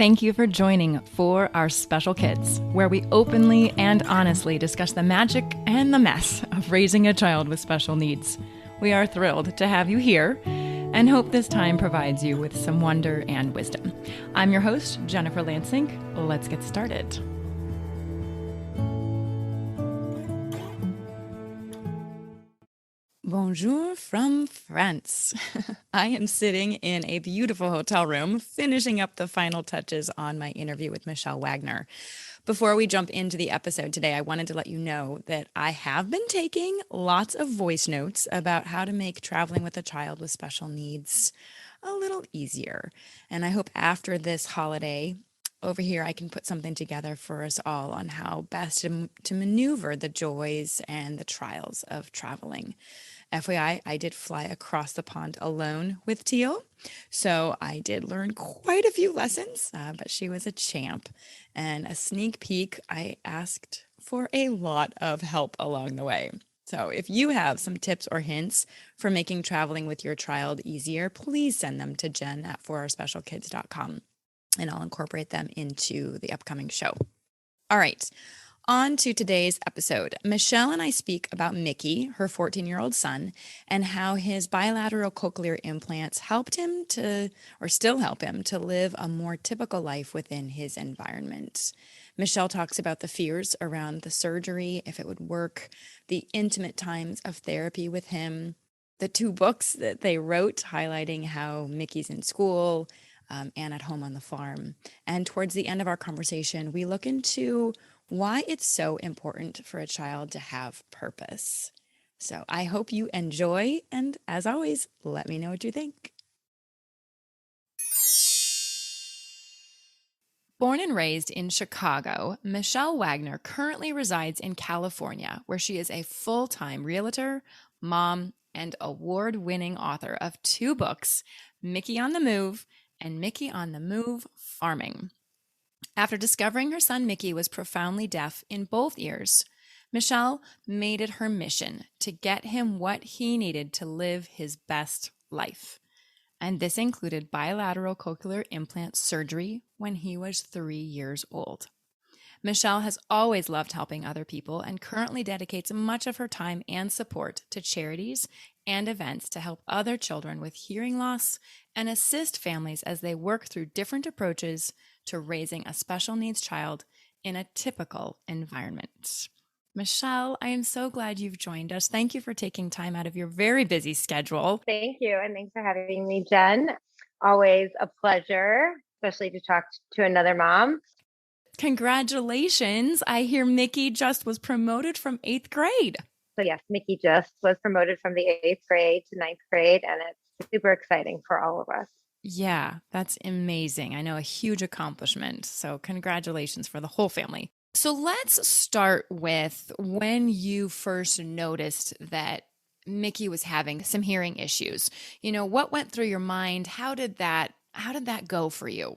Thank you for joining For Our Special Kids, where we openly and honestly discuss the magic and the mess of raising a child with special needs. We are thrilled to have you here and hope this time provides you with some wonder and wisdom. I'm your host, Jennifer Lansing. Let's get started. Bonjour from France. I am sitting in a beautiful hotel room, finishing up the final touches on my interview with Michelle Wagner. Before we jump into the episode today, I wanted to let you know that I have been taking lots of voice notes about how to make traveling with a child with special needs a little easier. And I hope after this holiday over here, I can put something together for us all on how best to maneuver the joys and the trials of traveling. FYI, I did fly across the pond alone with Teal, so I did learn quite a few lessons, but she was a champ. And a sneak peek, I asked for a lot of help along the way. So if you have some tips or hints for making traveling with your child easier, please send them to jen@forOurSpecialKids.com, and I'll incorporate them into the upcoming show. All right. On to today's episode. Michelle and I speak about Mickey, her 14-year-old son, and how his bilateral cochlear implants helped him to, or still help him, to live a more typical life within his environment. Michelle talks about the fears around the surgery, if it would work, the intimate times of therapy with him, the 2 books that they wrote highlighting how Mickey's in school and at home on the farm. And towards the end of our conversation, we look into why it's so important for a child to have purpose. So I hope you enjoy, and as always, let me know what you think. Born and raised in Chicago, Michelle Wagner currently resides in California, where she is a full-time realtor, mom, and award-winning author of 2 books, Mickey on the Move and Mickey on the Move Farming. After discovering her son Mickey was profoundly deaf in both ears, Michelle made it her mission to get him what he needed to live his best life. And this included bilateral cochlear implant surgery when he was 3 years old. Michelle has always loved helping other people and currently dedicates much of her time and support to charities and events to help other children with hearing loss and assist families as they work through different approaches to raising a special needs child in a typical environment. Michelle, I am so glad you've joined us. Thank you for taking time out of your very busy schedule. Thank you. And thanks for having me, Jen. Always a pleasure, especially to talk to another mom. Congratulations. I hear Mickey just was promoted from 8th grade. So yes, Mickey just was promoted from the 8th grade to 9th grade, and it's super exciting for all of us. Yeah, that's amazing. I know, a huge accomplishment. So congratulations for the whole family. So let's start with when you first noticed that Mickey was having some hearing issues. What went through your mind? How did that go for you?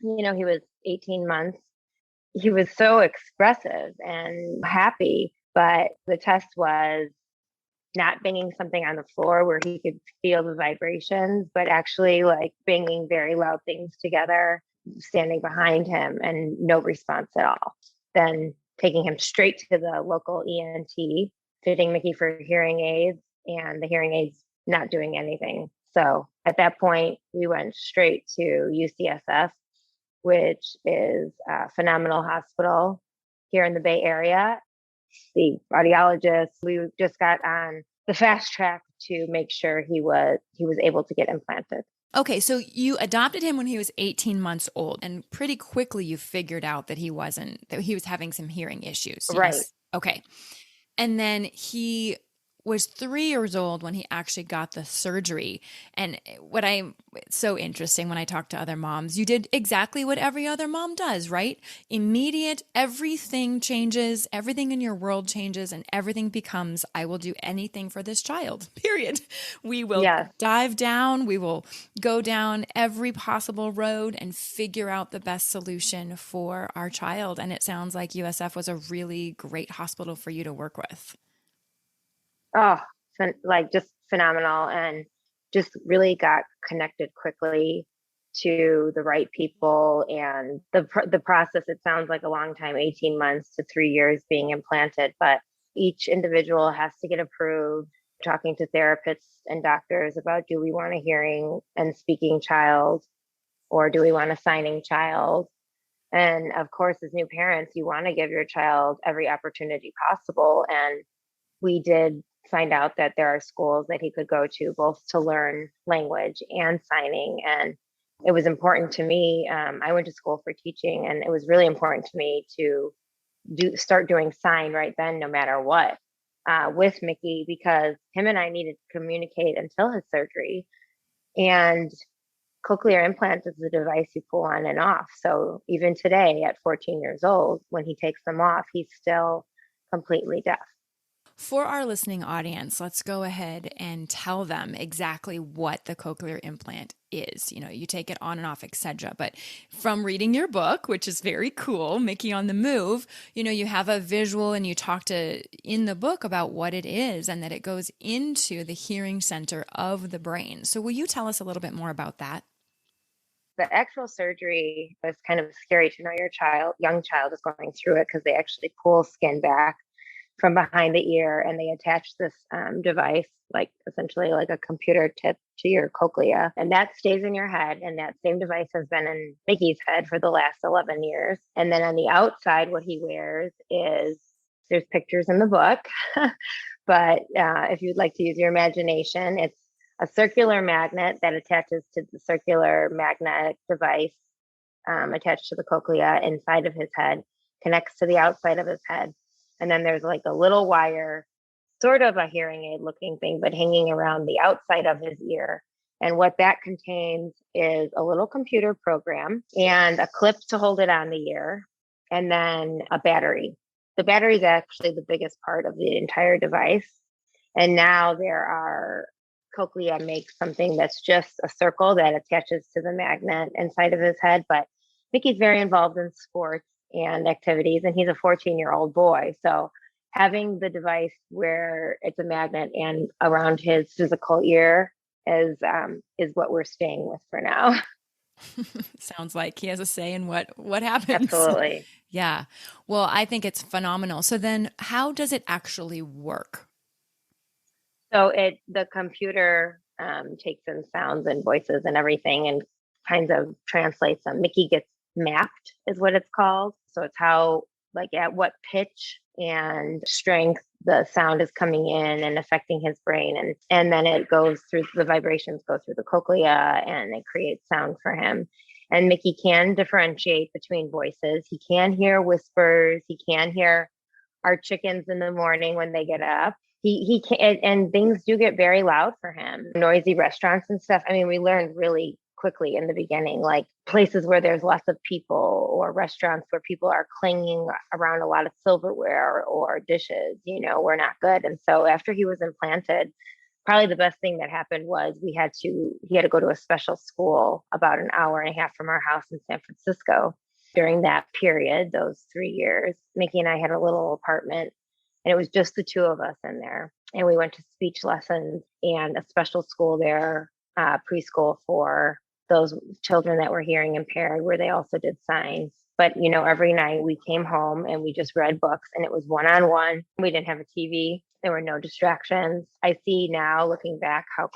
He was 18 months. He was so expressive and happy, but the test was not banging something on the floor where he could feel the vibrations, but actually like banging very loud things together, standing behind him, and no response at all. Then taking him straight to the local ENT, fitting Mickey for hearing aids, and the hearing aids not doing anything. So at that point, we went straight to UCSF, which is a phenomenal hospital here in the Bay Area. The audiologist, we just got on the fast track to make sure he was able to get implanted. Okay, so you adopted him when he was 18 months old, and pretty quickly you figured out that he was having some hearing issues. Yes? Right. Okay. And then he was 3 years old when he actually got the surgery. And it's so interesting when I talk to other moms, you did exactly what every other mom does, right? Immediate, everything changes, everything in your world changes, and everything becomes, I will do anything for this child, period. We will dive down, we will go down every possible road and figure out the best solution for our child. And it sounds like USF was a really great hospital for you to work with. Oh, just phenomenal, and just really got connected quickly. to the right people. And the process, it sounds like a long time, 18 months to 3 years being implanted, but each individual has to get approved, talking to therapists and doctors about, do we want a hearing and speaking child, or do we want a signing child? And of course, as new parents, you want to give your child every opportunity possible. And we did find out that there are schools that he could go to both to learn language and signing. And it was important to me. I went to school for teaching, and it was really important to me to start doing sign right then, no matter what, with Mickey, because him and I needed to communicate until his surgery. And cochlear implants is the device you pull on and off. So even today, at 14 years old, when he takes them off, he's still completely deaf. For our listening audience, let's go ahead and tell them exactly what the cochlear implant is. You know, you take it on and off, etc. But from reading your book, which is very cool, Mickey on the Move, you know, you have a visual and you talk to in the book about what it is and that it goes into the hearing center of the brain. So will you tell us a little bit more about that? The actual surgery is kind of scary to know your young child is going through it, because they actually pull skin back from behind the ear, and they attach this device, like essentially like a computer tip, to your cochlea, and that stays in your head. And that same device has been in Mickey's head for the last 11 years. And then on the outside, what he wears is, there's pictures in the book, but if you'd like to use your imagination, it's a circular magnet that attaches to the circular magnetic device attached to the cochlea inside of his head, connects to the outside of his head. And then there's like a little wire, sort of a hearing aid looking thing, but hanging around the outside of his ear. And what that contains is a little computer program and a clip to hold it on the ear, and then a battery. The battery is actually the biggest part of the entire device. And now Cochlea makes something that's just a circle that attaches to the magnet inside of his head. But Mickey's very involved in sports and activities, and he's a 14-year-old boy. So having the device where it's a magnet and around his physical ear is what we're staying with for now. Sounds like he has a say in what happens. Absolutely. Yeah. Well, I think it's phenomenal. So then how does it actually work? So the computer takes in sounds and voices and everything, and kind of translates them. Mickey gets mapped, is what it's called. So it's how, like, at what pitch and strength the sound is coming in and affecting his brain. And then it goes through, the vibrations go through the cochlea, and it creates sound for him. And Mickey can differentiate between voices. He can hear whispers. He can hear our chickens in the morning when they get up. He can, and things do get very loud for him. Noisy restaurants and stuff. I mean, we learned really quickly in the beginning, like places where there's lots of people, or restaurants where people are clanging around a lot of silverware or dishes, were not good. And so after he was implanted, probably the best thing that happened was he had to go to a special school about an hour and a half from our house in San Francisco. During that period, those 3 years, Mickey and I had a little apartment, and it was just the two of us in there. And we went to speech lessons and a special school there, preschool, for those children that were hearing impaired, where they also did signs. But, every night we came home and we just read books, and it was one-on-one. We didn't have a TV. There were no distractions. I see now, looking back, how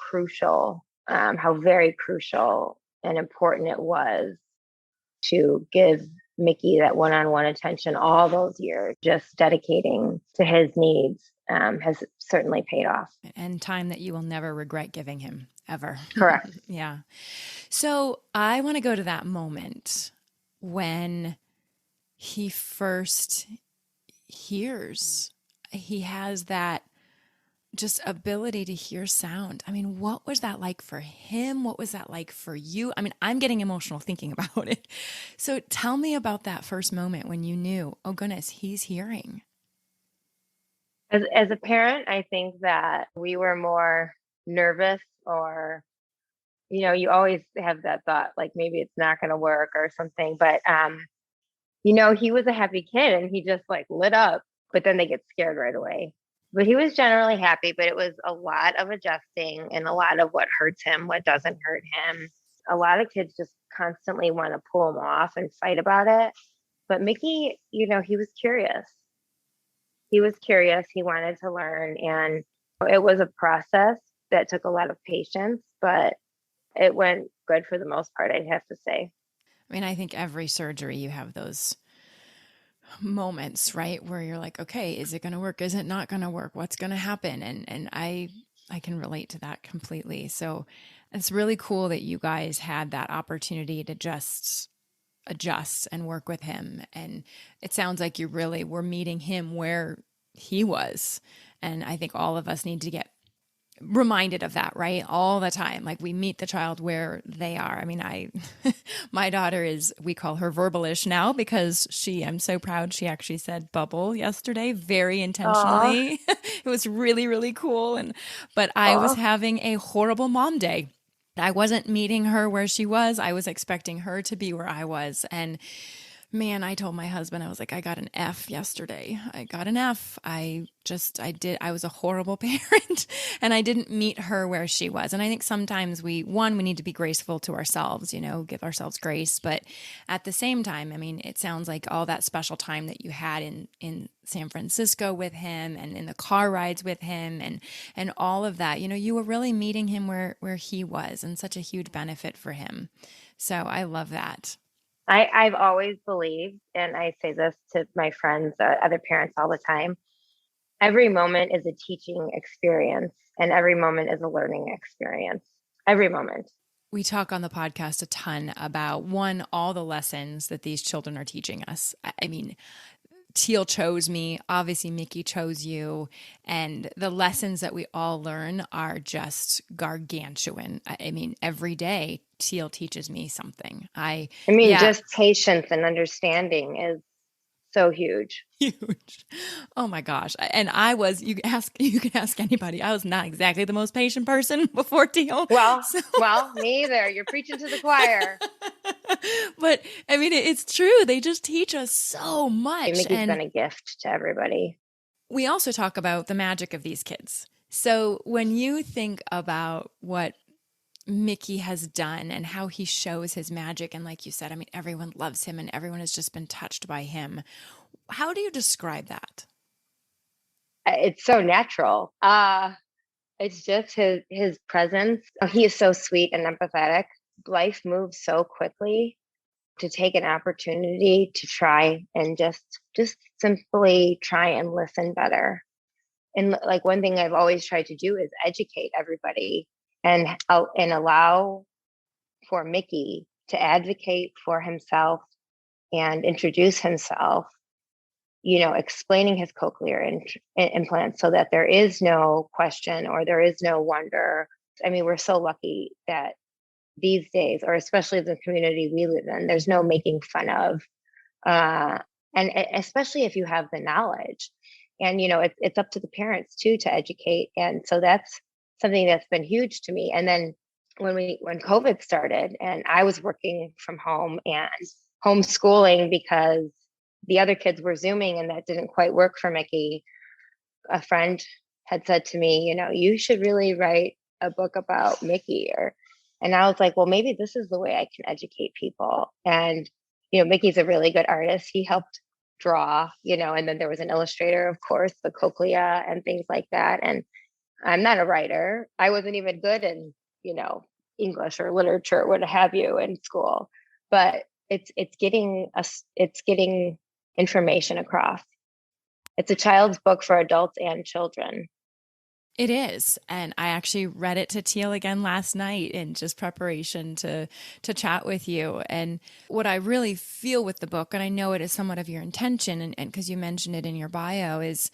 very crucial and important it was to give Mickey that one-on-one attention all those years. Just dedicating to his needs has certainly paid off. And time that you will never regret giving him, ever. Correct. Yeah. So I want to go to that moment when he first hears. He has that just ability to hear sound. I mean, what was that like for him? What was that like for you? I mean, I'm getting emotional thinking about it. So tell me about that first moment when you knew, oh goodness, he's hearing. As a parent, I think that we were more nervous, or, you always have that thought, like maybe it's not going to work or something. But, he was a happy kid, and he just like lit up, but then they get scared right away. But he was generally happy, but it was a lot of adjusting and a lot of what hurts him, what doesn't hurt him. a lot of kids just constantly want to pull him off and fight about it. But Mickey, he was curious. He was curious. He wanted to learn. And it was a process that took a lot of patience, but it went good for the most part, I'd have to say. I mean, I think every surgery you have those moments, right, where you're like, okay, is it going to work? Is it not going to work? What's going to happen? And I can relate to that completely. So it's really cool that you guys had that opportunity to just adjust and work with him. And it sounds like you really were meeting him where he was. And I think all of us need to get reminded of that, right? All the time. Like we meet the child where they are. I mean, my daughter is, we call her verbalish now because I'm so proud. She actually said bubble yesterday, very Oh, intentionally. It was really, really cool. But I was oh, having a horrible mom day. I wasn't meeting her where she was. I was expecting her to be where I was. And man, I told my husband, I was like, I got an F yesterday. I got an F. I was a horrible parent and I didn't meet her where she was. And I think sometimes we need to be graceful to ourselves, give ourselves grace. But at the same time, I mean, it sounds like all that special time that you had in San Francisco with him and in the car rides with him and all of that, you were really meeting him where he was and such a huge benefit for him. So I love that. I've always believed, and I say this to my friends, other parents all the time, every moment is a teaching experience and every moment is a learning experience. Every moment. We talk on the podcast a ton about one, all the lessons that these children are teaching us. I mean, Teal chose me, obviously Mickey chose you, and the lessons that we all learn are just gargantuan. I mean, every day Teal teaches me something. I mean, Yeah, just patience and understanding is so huge. huge. Oh my gosh. And you can ask anybody. I was not exactly the most patient person before Teal. Well, So well, me either. You're preaching to the choir. but I mean, it's true. They just teach us so much. Mickey's And been a gift to everybody. we also talk about the magic of these kids. So when you think about what Mickey has done and how he shows his magic, and like you said, I mean, everyone loves him and everyone has just been touched by him. How do you describe that? It's so natural. It's just his presence. Oh, he is so sweet and empathetic. Life moves so quickly to take an opportunity to try and just simply try and listen better. And like one thing I've always tried to do is educate everybody and allow for Mickey to advocate for himself and introduce himself, explaining his cochlear implants so that there is no question or there is no wonder. I mean, we're so lucky that these days, or especially the community we live in, there's no making fun of. Uh, and especially if you have the knowledge. And, it's up to the parents too to educate. And so that's something that's been huge to me. And then when COVID started and I was working from home and homeschooling because the other kids were Zooming and that didn't quite work for Mickey, a friend had said to me, you should really write a book about Mickey and I was like, well, maybe this is the way I can educate people. And, Mickey's a really good artist. He helped draw, and then there was an illustrator, of course, the cochlea and things like that. And I'm not a writer. I wasn't even good in, English or literature, or what have you in school. But it's getting information across. It's a child's book for adults and children. It is. And I actually read it to Teal again last night in just preparation to chat with you. And what I really feel with the book, and I know it is somewhat of your intention, and because you mentioned it in your bio, is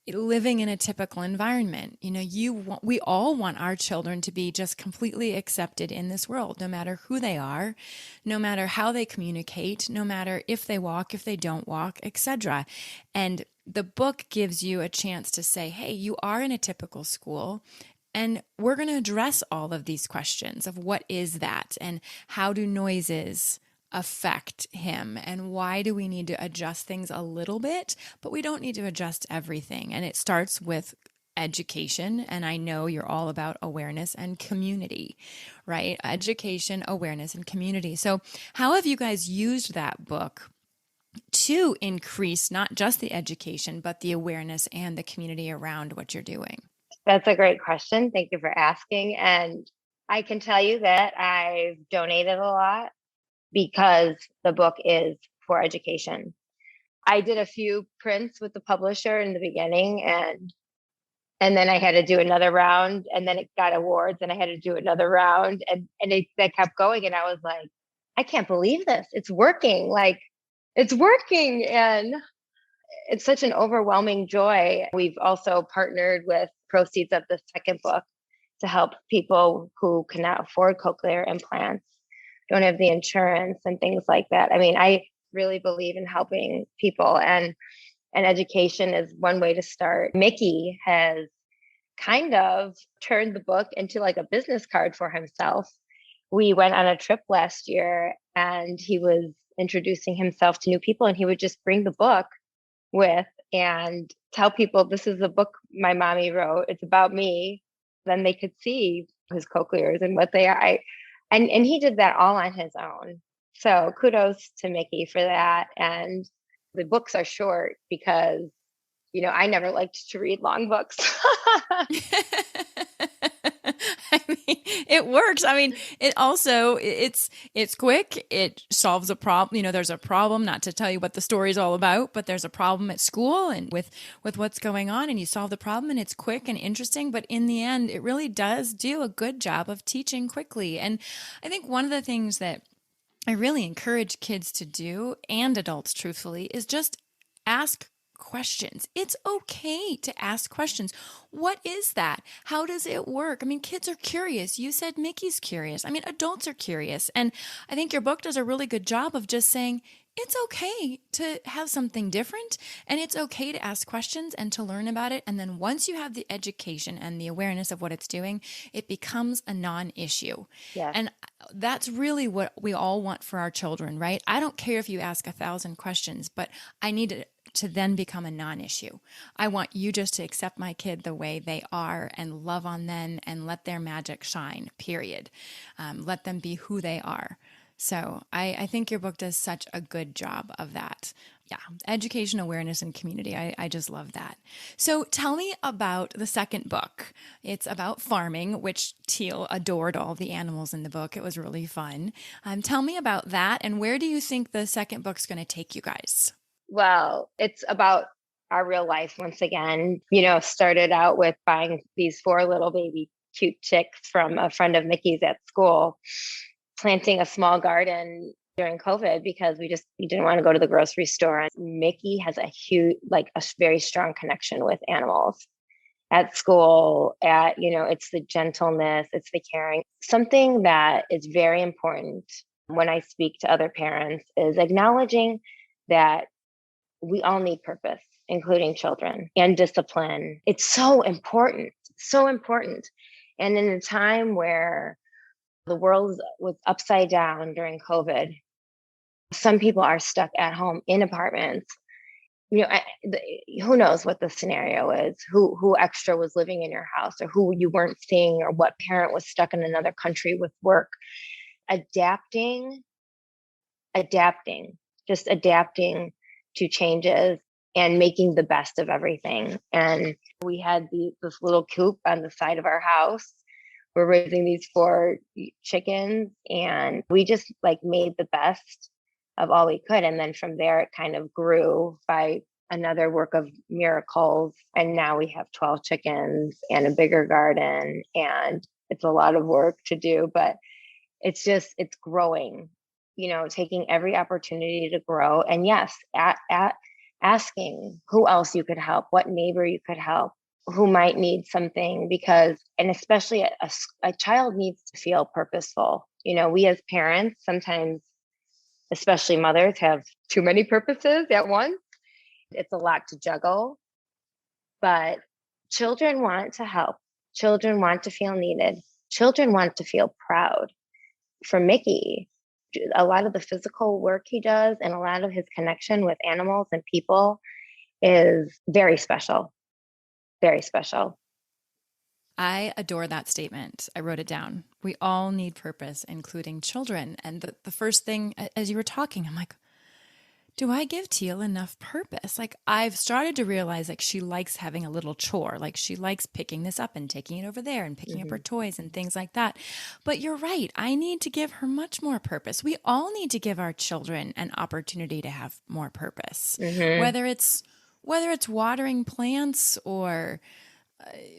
living in a typical environment. We all want our children to be just completely accepted in this world, no matter who they are, no matter how they communicate, no matter if they walk, if they don't walk, etc. And the book gives you a chance to say, hey, you are in a typical school. And we're going to address all of these questions of what is that and how do noises affect him and why do we need to adjust things a little bit, but we don't need to adjust everything. And it starts with education, and I know you're all about awareness and community, right? Education, awareness, and community. So, how have you guys used that book to increase not just the education, but the awareness and the community around what you're doing? That's a great question. Thank you for asking. And I can tell you that I've donated a lot because the book is for education. I did a few prints with the publisher in the beginning, and then I had to do another round, and then it got awards and I had to do another round, and that kept going, and I was like, I can't believe this. It's working. Like, it's working. And it's such an overwhelming joy. We've also partnered with proceeds of the second book to help people who cannot afford cochlear implants, don't have the insurance and things like that. I mean, I really believe in helping people, and education is one way to start. Mickey has kind of turned the book into like a business card for himself. We went on a trip last year and he was introducing himself to new people, and he would just bring the book with and tell people, this is a book my mommy wrote. It's about me. Then they could see his cochlears and what they are. And he did that all on his own. So kudos to Mickey for that. And the books are short because, I never liked to read long books. I mean, it works. I mean, it's quick. It solves a problem. There's a problem, not to tell you what the story's all about, but there's a problem at school and with what's going on, and you solve the problem, and it's quick and interesting, but in the end, it really does do a good job of teaching quickly. And I think one of the things that I really encourage kids to do, and adults truthfully, is just ask questions. It's okay to ask questions. What is that? How does it work? I mean, kids are curious. You said Mickey's curious. I mean, adults are curious. And I think your book does a really good job of just saying, it's okay to have something different, and it's okay to ask questions and to learn about it. And then once you have the education and the awareness of what it's doing, it becomes a non-issue. Yes. And that's really what we all want for our children, right? I don't care if you ask 1,000 questions, but I need it to then become a non-issue. I want you just to accept my kid the way they are and love on them and let their magic shine, period. Let them be who they are. So I think your book does such a good job of that. Yeah, education, awareness, and community. I just love that. So tell me about the second book. It's about farming, which Teal adored all the animals in the book. It was really fun. Tell me about that, and where do you think the second book's going to take you guys? Well, it's about our real life once again. Started out with buying these 4 little baby cute chicks from a friend of Mickey's at school, planting a small garden during COVID because we didn't want to go to the grocery store. And Mickey has a huge, like a very strong connection with animals at school. It's the gentleness, it's the caring. Something that is very important when I speak to other parents is acknowledging that we all need purpose, including children, and discipline. It's so important, so important. And in a time where the world was upside down during COVID, some people are stuck at home in apartments. Who knows what the scenario is, who extra was living in your house, or who you weren't seeing, or what parent was stuck in another country with work. Adapting, just adapting to changes and making the best of everything. And we had this little coop on the side of our house. We're raising these 4 chickens, and we just like made the best of all we could. And then from there, it kind of grew by another work of miracles. And now we have 12 chickens and a bigger garden, and it's a lot of work to do, but it's growing, taking every opportunity to grow. And yes, at asking who else you could help, what neighbor you could help, who might need something, and especially a child needs to feel purposeful. We as parents, sometimes, especially mothers, have too many purposes at once. It's a lot to juggle, but children want to help. Children want to feel needed. Children want to feel proud. For Mickey, a lot of the physical work he does and a lot of his connection with animals and people is very special. Very special. I adore that statement. I wrote it down. We all need purpose, including children. And the first thing, as you were talking, I'm like, do I give Teal enough purpose? Like, I've started to realize like she likes having a little chore. Like, she likes picking this up and taking it over there and picking up her Mm-hmm. toys and things like that. But you're right. I need to give her much more purpose. We all need to give our children an opportunity to have more purpose, Mm-hmm. whether it's watering plants or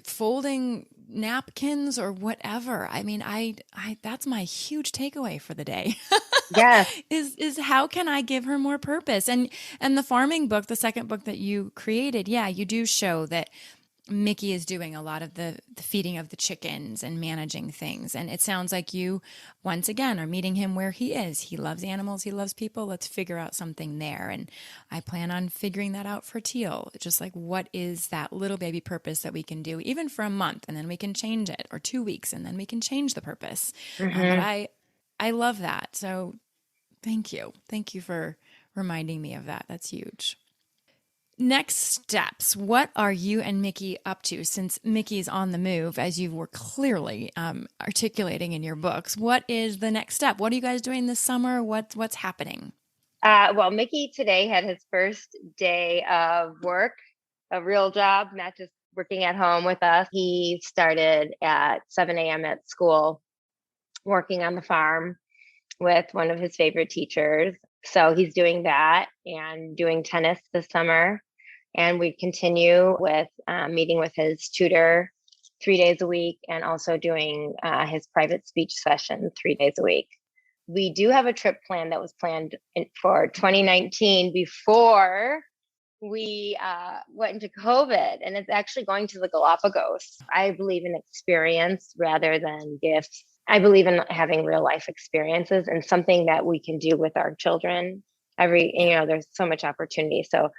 folding napkins or whatever. I mean, I that's my huge takeaway for the day. Yes. Is how can I give her more purpose? And the farming book, the second book that you created, yeah, you do show that Mickey is doing a lot of the feeding of the chickens and managing things. And it sounds like you, once again, are meeting him where he is. He loves animals. He loves people. Let's figure out something there. And I plan on figuring that out for Teal. Just like, what is that little baby purpose that we can do, even for a month, and then we can change it, or 2 weeks, and then we can change the purpose. But Mm-hmm. I love that. So thank you. Thank you for reminding me of that. That's huge. Next steps. What are you and Mickey up to since Mickey's on the move, as you were clearly articulating in your books? What is the next step? What are you guys doing this summer? What's happening? Well, Mickey today had his first day of work, a real job, not just working at home with us. He started at 7 a.m. at school, working on the farm with one of his favorite teachers. So he's doing that and doing tennis this summer. And we continue with meeting with his tutor 3 days a week and also doing his private speech session 3 days a week. We do have a trip plan that was planned for 2019 before we went into COVID, and it's actually going to the Galapagos. I believe in experience rather than gifts. I believe in having real life experiences and something that we can do with our children. Yeah. There's so much opportunity. So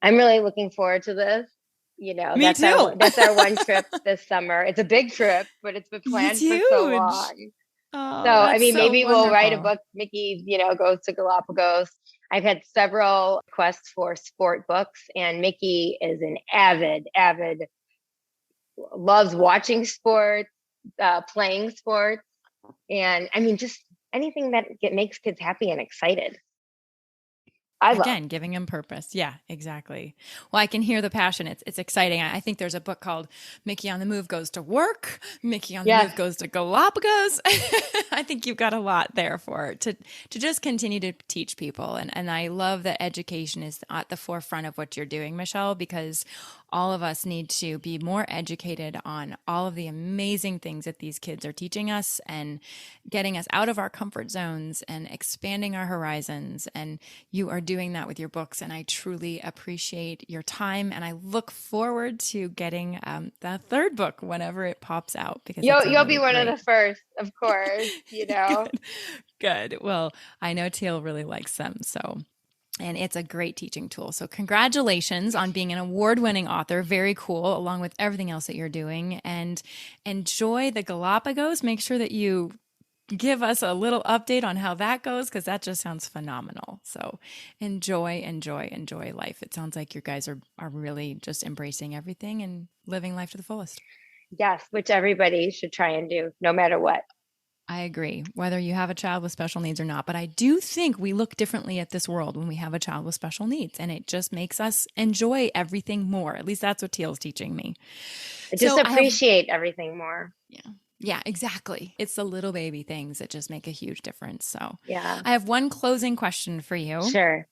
I'm really looking forward to this. Me too. That's our one trip this summer. It's a big trip, but it's been It's planned for so huge. long. So, Oh, I that's mean, so maybe we'll write a wonderful. book. Mickey, goes to Galapagos. I've had several requests for sport books, and Mickey is an avid, loves watching sports, playing sports, and I mean, just anything that makes kids happy and excited. I love. Again, giving him purpose. Yeah, exactly. Well, I can hear the passion. It's exciting. I think there's a book called Mickey on the Move Goes to Work. Mickey on the Yes, Move Goes to Galapagos. I think you've got a lot there to just continue to teach people. And I love that education is at the forefront of what you're doing, Michelle, because all of us need to be more educated on all of the amazing things that these kids are teaching us and getting us out of our comfort zones and expanding our horizons. And you are doing that with your books. And I truly appreciate your time. And I look forward to getting the third book whenever it pops out, because it's a you'll be really one of great. the first, of course. Good. Good. Well, I know Teal really likes them. So, and it's a great teaching tool. So, congratulations on being an award winning author. Very cool, along with everything else that you're doing. And enjoy the Galapagos. Make sure that you give us a little update on how that goes, because that just sounds phenomenal. So, enjoy life. It sounds like you guys are really just embracing everything and living life to the fullest. Yes, which everybody should try and do, no matter what. I agree, whether you have a child with special needs or not. But I do think we look differently at this world when we have a child with special needs, and it just makes us enjoy everything more. At least that's what Teal's teaching me. Just So I have, appreciate everything more. yeah, yeah, exactly. It's the little baby things that just make a huge difference. So Yeah, I have one closing question for you. sure.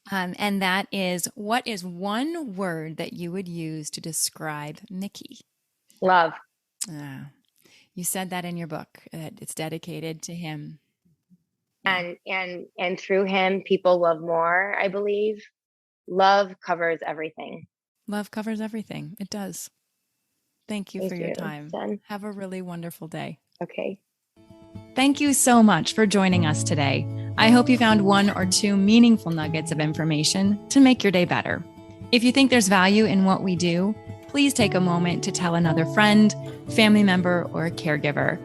And that is, what is one word that you would use to describe Mickey? Love. Ah, you said that in your book, that it's dedicated to him. Yeah. And through him, people love more, I believe. Love covers everything. Love covers everything. It does. Thank you for Thank your you, time. Jen. Have a really wonderful day. Okay. Thank you so much for joining us today. I hope you found one or two meaningful nuggets of information to make your day better. If you think there's value in what we do, please take a moment to tell another friend, family member, or a caregiver.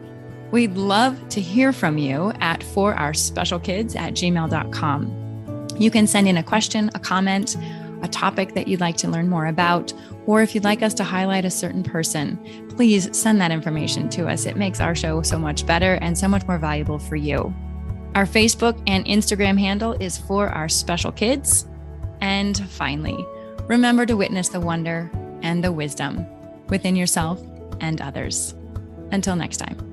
We'd love to hear from you at forourspecialkids@gmail.com. You can send in a question, a comment, a topic that you'd like to learn more about, or if you'd like us to highlight a certain person, please send that information to us. It makes our show so much better and so much more valuable for you. Our Facebook and Instagram handle is For Our Special Kids. And finally, remember to witness the wonder and the wisdom within yourself and others. Until next time.